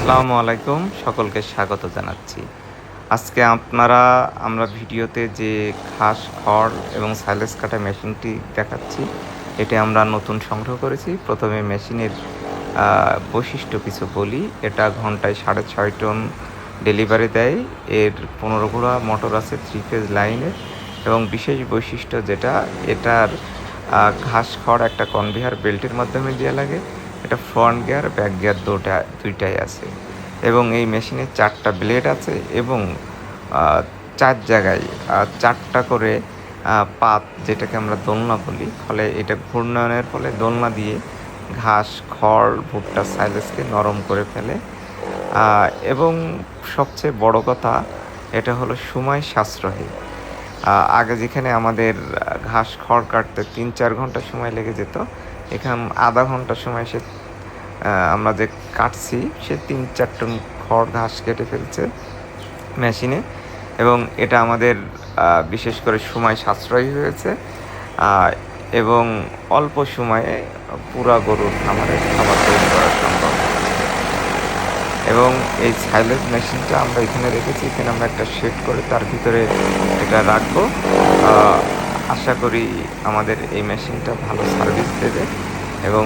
আসসালামু আলাইকুম, সকলকে স্বাগত জানাচ্ছি। আজকে আমরা ভিডিওতে যে ঘাস, খড় এবং সাইলেজ কাটা মেশিনটি দেখাচ্ছি, এটি আমরা নতুন সংগ্রহ করেছি। প্রথমে মেশিনের বৈশিষ্ট্য কিছু বলি। এটা ঘন্টায় 6.5 টন ডেলিভারি দেয়। এর 15 ঘোড়া মোটর আছে 3 ফেজ লাইনের এবং বিশেষ বৈশিষ্ট্য যেটা, এটার ঘাস, খড় একটা কনভেয়ার বেল্টের মাধ্যমে দেয়া লাগে। এটা ফ্রন্ট গিয়ার, ব্যাক গিয়ার দুইটাই আছে এবং এই মেশিনে 4টা ব্লেড আছে এবং 4 জায়গায় 4টা করে পাত, যেটাকে আমরা দোলনা বলি। ফলে এটা ঘূর্ণায়নের ফলে দোলনা দিয়ে ঘাস, খড়, ভুট্টা, সাইলেজকে নরম করে ফেলে। এবং সবচেয়ে বড় কথা, এটা হলো সময় সাশ্রয়ী। আগে যেখানে আমাদের ঘাস, খড় কাটতে 3-4 ঘন্টা সময় লেগে যেত, এখানে আধা ঘন্টা সময় আমরা যে কাটছি সে 3-4 টন খড়, ঘাস কেটে ফেলছে মেশিনে এবং এটা আমাদের বিশেষ করে সময় সাশ্রয়ী হয়েছে এবং অল্প সময়ে পুরা গরুর খামারের খাবার তৈরি করা সম্ভব। এবং এই সাইলেজ মেশিনটা আমরা এখানে রেখেছি, এখানে আমরা একটা শেড করে তার ভিতরে এটা রাখবো। আশা করি আমাদের এই মেশিনটা ভালো সার্ভিস দেবে এবং